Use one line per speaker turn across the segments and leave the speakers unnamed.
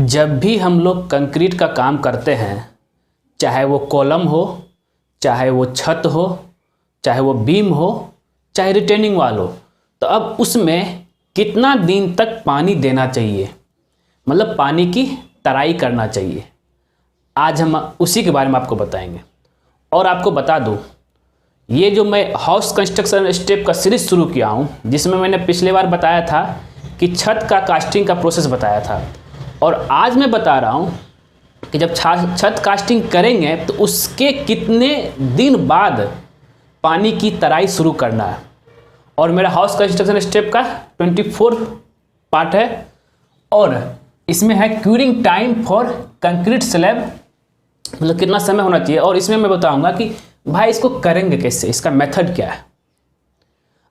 जब भी हम लोग कंक्रीट का काम करते हैं, चाहे वो कॉलम हो, चाहे वो छत हो, चाहे वो बीम हो, चाहे रिटेनिंग वॉल हो, तो अब उसमें कितना दिन तक पानी देना चाहिए, मतलब पानी की तराई करना चाहिए। आज हम उसी के बारे में आपको बताएंगे। और आपको बता दूं, ये जो मैं हाउस कंस्ट्रक्शन स्टेप का सीरीज शुरू किया हूँ, जिसमें मैंने पिछले बार बताया था कि छत का कास्टिंग का प्रोसेस बताया था, और आज मैं बता रहा हूँ कि जब छत कास्टिंग करेंगे तो उसके कितने दिन बाद पानी की तराई शुरू करना है। और मेरा हाउस कंस्ट्रक्शन स्टेप का 24 पार्ट है, और इसमें है curing time for concrete slab, मतलब कितना समय होना चाहिए। और इसमें मैं बताऊंगा कि भाई इसको करेंगे कैसे, इसका मेथड क्या है।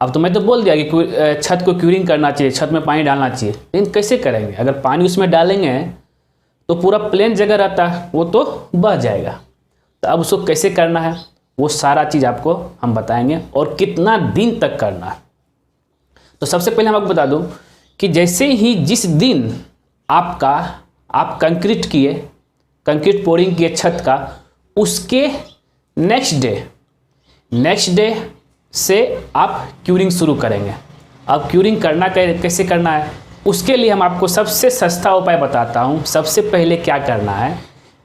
अब तो मैं तो बोल दिया कि छत को क्यूरिंग करना चाहिए, छत में पानी डालना चाहिए, लेकिन कैसे करेंगे? अगर पानी उसमें डालेंगे तो पूरा प्लेन जगह रहता है, वो तो बह जाएगा। तो अब उसको कैसे करना है, वो सारा चीज़ आपको हम बताएंगे, और कितना दिन तक करना है। तो सबसे पहले हम आपको बता दूं कि जैसे ही जिस दिन आप कंक्रीट किए, कंक्रीट पोरिंग किए छत का, उसके नेक्स्ट डे से आप क्यूरिंग शुरू करेंगे। अब क्यूरिंग करना कैसे करना है, उसके लिए हम आपको सबसे सस्ता उपाय बताता हूँ। सबसे पहले क्या करना है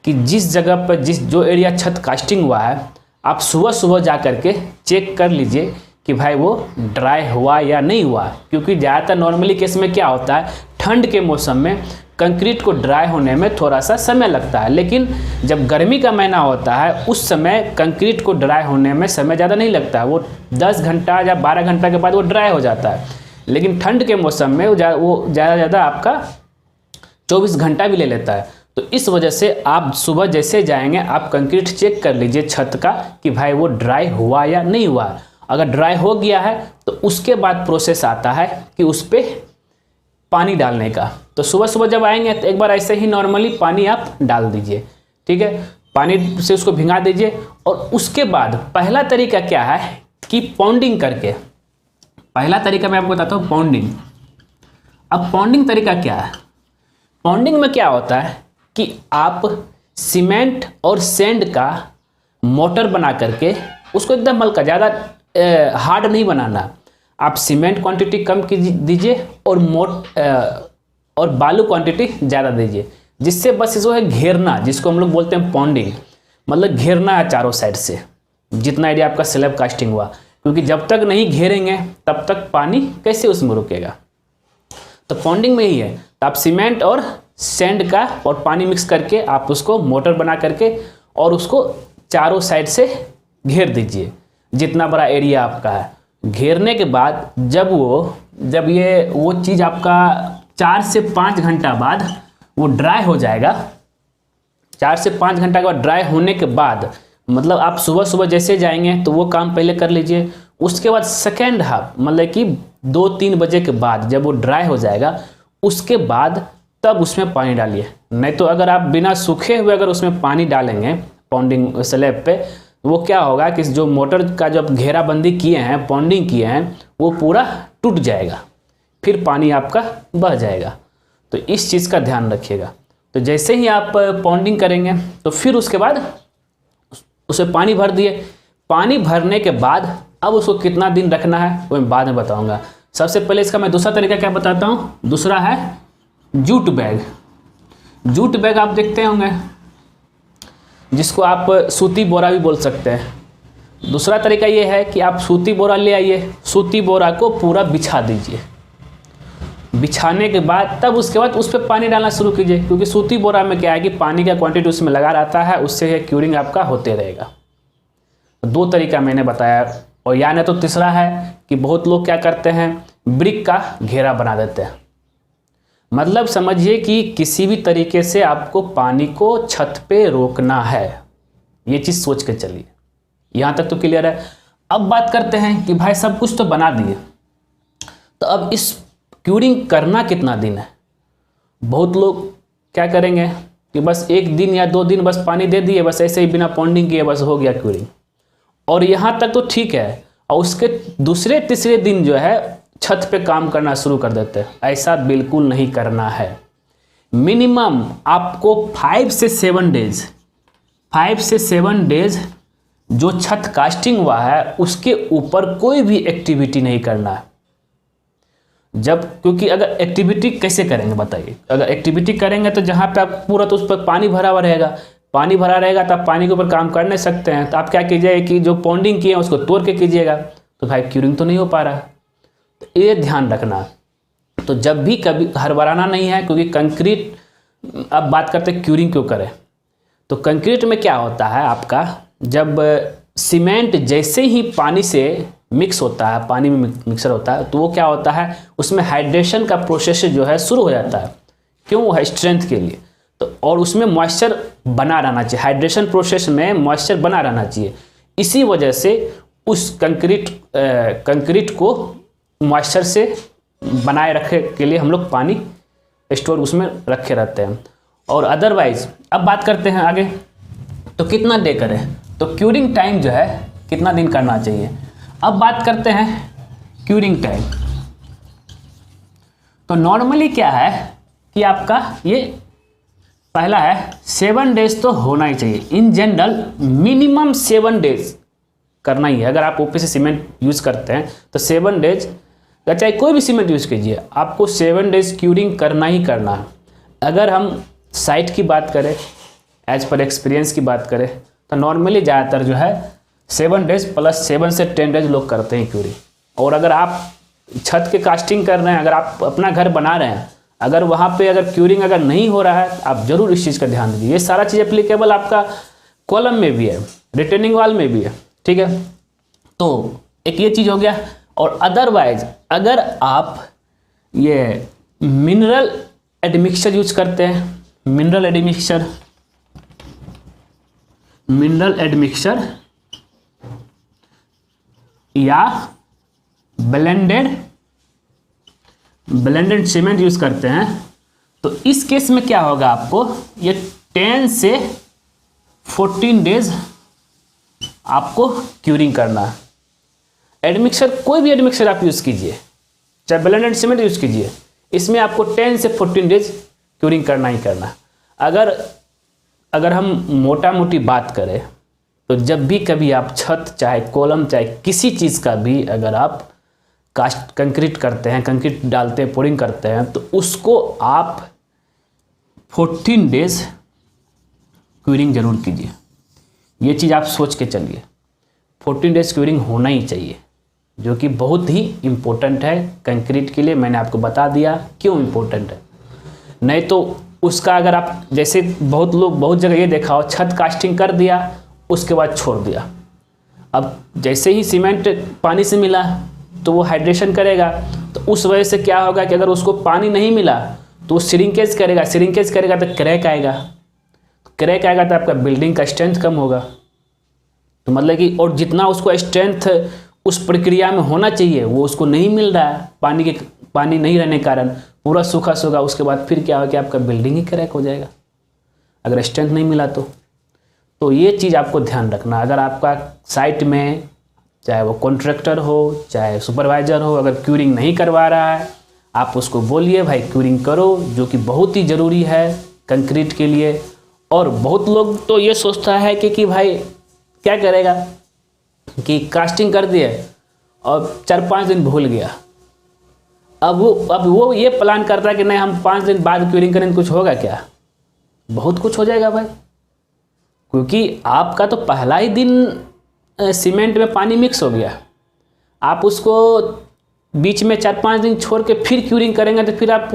कि जिस जगह पर जो एरिया छत कास्टिंग हुआ है, आप सुबह सुबह जा कर के चेक कर लीजिए कि भाई वो ड्राई हुआ या नहीं हुआ। क्योंकि ज़्यादातर नॉर्मली केस में क्या होता है, ठंड के मौसम में कंक्रीट को ड्राई होने में थोड़ा सा समय लगता है, लेकिन जब गर्मी का महीना होता है उस समय कंक्रीट को ड्राई होने में समय ज़्यादा नहीं लगता है। वो 10 घंटा या 12 घंटा के बाद वो ड्राई हो जाता है। लेकिन ठंड के मौसम में वो ज़्यादा आपका 24 घंटा भी ले लेता है। तो इस वजह से आप सुबह जैसे जाएंगे, आप कंक्रीट चेक कर लीजिए छत का कि भाई वो ड्राई हुआ या नहीं हुआ। अगर ड्राई हो गया है तो उसके बाद प्रोसेस आता है कि उस पर पानी डालने का। तो सुबह सुबह जब आएंगे तो एक बार ऐसे ही नॉर्मली पानी आप डाल दीजिए, ठीक है। पानी से उसको भिंगा दीजिए, और उसके बाद पहला तरीका क्या है कि पॉन्डिंग करके, पहला तरीका मैं आपको बताता हूँ पॉन्डिंग। अब पॉन्डिंग तरीका क्या है? पॉन्डिंग में क्या होता है कि आप सीमेंट और सैंड का मोटर बना करके उसको एकदम हल्का, ज़्यादा हार्ड नहीं बनाना। आप सीमेंट क्वांटिटी कम दीजिए और बालू क्वांटिटी ज़्यादा दीजिए, जिससे बस इसको है घेरना, जिसको हम लोग बोलते हैं पॉन्डिंग, मतलब घेरना है चारों साइड से जितना एरिया आपका स्लैब कास्टिंग हुआ। क्योंकि जब तक नहीं घेरेंगे तब तक पानी कैसे उसमें रुकेगा। तो पॉन्डिंग में ही है, तो आप सीमेंट और सैंड का और पानी मिक्स करके आप उसको मोटर बना करके और उसको चारों साइड से घेर दीजिए, जितना बड़ा एरिया आपका है। घेरने के बाद जब वो चीज़ आपका 4 से 5 घंटा बाद वो ड्राई हो जाएगा। 4 से 5 घंटा के बाद ड्राई होने के बाद, मतलब आप सुबह सुबह जैसे जाएंगे तो वो काम पहले कर लीजिए। उसके बाद सेकेंड हाफ, मतलब कि 2-3 बजे के बाद जब वो ड्राई हो जाएगा, उसके बाद तब उसमें पानी डालिए। नहीं तो अगर आप बिना सूखे हुए अगर उसमें पानी डालेंगे पॉन्डिंग स्लैब पे, वो क्या होगा कि जो मोटर का जब घेराबंदी किए हैं, पॉन्डिंग किए हैं, वो पूरा टूट जाएगा, फिर पानी आपका बह जाएगा। तो इस चीज़ का ध्यान रखिएगा। तो जैसे ही आप पॉन्डिंग करेंगे तो फिर उसके बाद उसे पानी भर दिए। पानी भरने के बाद अब उसको कितना दिन रखना है वो मैं बाद में बताऊंगा। सबसे पहले इसका मैं दूसरा तरीका क्या बताता हूँ। दूसरा है जूट बैग। जूट बैग आप देखते होंगे, जिसको आप सूती बोरा भी बोल सकते हैं। दूसरा तरीका ये है कि आप सूती बोरा ले आइए, सूती बोरा को पूरा बिछा दीजिए। बिछाने के बाद तब उसके बाद उस पर पानी डालना शुरू कीजिए, क्योंकि सूती बोरा में क्या है कि पानी का क्वांटिटी उसमें लगा रहता है, उससे क्यूरिंग आपका होते रहेगा। 2 तरीका मैंने बताया। और या नहीं तो तीसरा है कि बहुत लोग क्या करते हैं, ब्रिक का घेरा बना देते हैं। मतलब समझिए कि किसी भी तरीके से आपको पानी को छत पे रोकना है, ये चीज़ सोच के चलिए। यहाँ तक तो क्लियर है। अब बात करते हैं कि भाई सब कुछ तो बना दिए, तो अब इस क्यूरिंग करना कितना दिन है। बहुत लोग क्या करेंगे कि बस 1 दिन या 2 दिन बस पानी दे दिए, बस ऐसे ही बिना पॉन्डिंग किए बस हो गया क्यूरिंग, और यहाँ तक तो ठीक है। और उसके दूसरे तीसरे दिन जो है छत पे काम करना शुरू कर देते हैं। ऐसा बिल्कुल नहीं करना है। मिनिमम आपको 5 से 7 डेज जो छत कास्टिंग हुआ है उसके ऊपर कोई भी एक्टिविटी नहीं करना है। जब, क्योंकि अगर एक्टिविटी कैसे करेंगे बताइए, अगर एक्टिविटी करेंगे तो जहाँ पे आप पूरा तो उस पर पानी भरा हुआ रहेगा, पानी भरा रहेगा तो आप पानी के ऊपर काम कर नहीं सकते हैं। तो आप क्या कीजिए कि जो पॉन्डिंग किए हैं उसको तोड़ के कीजिएगा, तो भाई क्यूरिंग तो नहीं हो पा रहा। तो ये ध्यान रखना। तो जब भी कभी हड़बड़ाना नहीं है, क्योंकि कंक्रीट, अब बात करते हैं क्यूरिंग क्यों करें। तो कंक्रीट में क्या होता है आपका, जब सीमेंट जैसे ही पानी से मिक्स होता है, पानी में मिक्सर होता है, तो वो क्या होता है उसमें हाइड्रेशन का प्रोसेस जो है शुरू हो जाता है। क्यों? वो है स्ट्रेंथ के लिए। तो और उसमें मॉइस्चर बना रहना चाहिए, हाइड्रेशन प्रोसेस में मॉइस्चर बना रहना चाहिए। इसी वजह से उस कंक्रीट को मॉइस्चर से बनाए रखे के लिए हम लोग पानी स्टोर उसमें रखे रहते हैं। और अदरवाइज अब बात करते हैं आगे, तो कितना डे करें, तो क्यूरिंग टाइम जो है कितना दिन करना चाहिए। अब बात करते हैं क्यूरिंग टाइम। तो नॉर्मली क्या है कि आपका ये पहला है 7 डेज तो होना ही चाहिए। इन जनरल मिनिमम 7 डेज करना ही है। अगर आप ओपीसी सीमेंट यूज़ करते हैं तो 7 डेज, चाहे कोई भी सीमेंट यूज़ कीजिए, आपको 7 डेज क्यूरिंग करना ही करना है। अगर हम साइट की बात करें, एज पर एक्सपीरियंस की बात करें, तो नॉर्मली ज़्यादातर जो है 7 डेज प्लस 7 से 10 डेज लोग करते हैं क्यूरिंग। और अगर आप छत के कास्टिंग कर रहे हैं, अगर आप अपना घर बना रहे हैं, अगर वहाँ पे अगर क्यूरिंग अगर नहीं हो रहा है, आप जरूर इस चीज़ का ध्यान दीजिए। ये सारा चीज़ एप्लीकेबल आपका कॉलम में भी है, रिटेनिंग वॉल में भी है, ठीक है। तो एक ये चीज़ हो गया। और अदरवाइज अगर आप ये मिनरल एडमिक्सचर यूज करते हैं, मिनरल एडमिक्सचर या ब्लेंडेड सीमेंट यूज करते हैं, तो इस केस में क्या होगा, आपको ये 10 से 14 डेज आपको क्यूरिंग करना है। एडमिक्सचर, कोई भी एडमिक्सचर आप यूज़ कीजिए, चाहे ब्लेंडेड सीमेंट यूज़ कीजिए, इसमें आपको 10 से 14 डेज क्यूरिंग करना ही करना है। अगर हम मोटा मोटी बात करें, तो जब भी कभी आप छत चाहे कॉलम चाहे किसी चीज़ का भी अगर आप कंक्रीट करते हैं, कंक्रीट डालते हैं, पोरिंग करते हैं, तो उसको आप 14 डेज क्यूरिंग जरूर कीजिए। ये चीज़ आप सोच के चलिए, 14 डेज क्यूरिंग होना ही चाहिए, जो कि बहुत ही इम्पोर्टेंट है कंक्रीट के लिए। मैंने आपको बता दिया क्यों इम्पोर्टेंट है। नहीं तो उसका अगर आप, जैसे बहुत जगह ये देखा हो, छत कास्टिंग कर दिया उसके बाद छोड़ दिया। अब जैसे ही सीमेंट पानी से मिला तो वो हाइड्रेशन करेगा, तो उस वजह से क्या होगा कि अगर उसको पानी नहीं मिला तो वो श्रिंकेज करेगा तो क्रैक आएगा, तो आपका बिल्डिंग का स्ट्रेंथ कम होगा। तो मतलब कि और जितना उसको स्ट्रेंथ उस प्रक्रिया में होना चाहिए वो उसको नहीं मिल रहा है, पानी नहीं रहने के कारण पूरा सूखा सूखा। उसके बाद फिर क्या होगा कि आपका बिल्डिंग ही क्रैक हो जाएगा, अगर स्ट्रेंथ नहीं मिला तो ये चीज़ आपको ध्यान रखना। अगर आपका साइट में चाहे वो कॉन्ट्रैक्टर हो चाहे सुपरवाइज़र हो, अगर क्यूरिंग नहीं करवा रहा है, आप उसको बोलिए भाई क्यूरिंग करो, जो कि बहुत ही ज़रूरी है कंक्रीट के लिए। और बहुत लोग तो ये सोचता है कि भाई क्या करेगा कि कास्टिंग कर दिए और 4-5 दिन भूल गया, अब वो ये प्लान करता है कि नहीं हम 5 दिन बाद क्यूरिंग करेंगे, कुछ होगा क्या? बहुत कुछ हो जाएगा भाई, क्योंकि आपका तो पहला ही दिन सीमेंट में पानी मिक्स हो गया। आप उसको बीच में 4-5 दिन छोड़ के फिर क्यूरिंग करेंगे तो फिर आप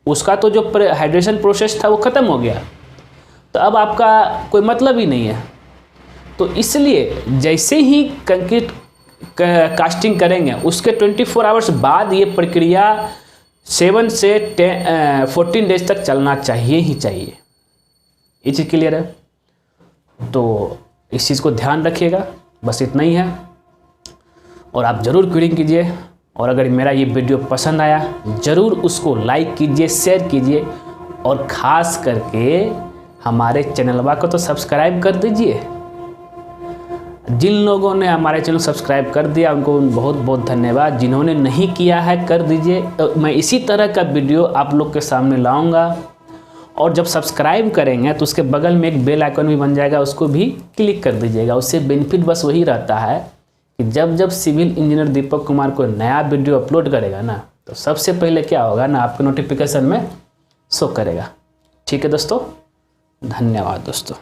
उसका तो जो हाइड्रेशन प्रोसेस था वो ख़त्म हो गया, तो अब आपका कोई मतलब ही नहीं है। तो इसलिए जैसे ही कंक्रीट कास्टिंग करेंगे उसके 24 आवर्स बाद ये प्रक्रिया 7 से 14 डेज तक चलना चाहिए ही चाहिए। ये चीज़ क्लियर है? तो इस चीज़ को ध्यान रखिएगा, बस इतना ही है। और आप ज़रूर क्यूरिंग कीजिए, और अगर मेरा ये वीडियो पसंद आया ज़रूर उसको लाइक कीजिए, शेयर कीजिए, और ख़ास करके हमारे चैनलवा को तो सब्सक्राइब कर दीजिए। जिन लोगों ने हमारे चैनल सब्सक्राइब कर दिया उनको बहुत बहुत धन्यवाद, जिन्होंने नहीं किया है कर दीजिए। मैं इसी तरह का वीडियो आप लोग के सामने लाऊंगा, और जब सब्सक्राइब करेंगे तो उसके बगल में एक बेल आइकन भी बन जाएगा, उसको भी क्लिक कर दीजिएगा। उससे बेनिफिट बस वही रहता है कि जब जब सिविल इंजीनियर दीपक कुमार को नया वीडियो अपलोड करेगा ना, तो सबसे पहले क्या होगा ना, आपके नोटिफिकेशन में शो करेगा। ठीक है दोस्तों, धन्यवाद दोस्तों।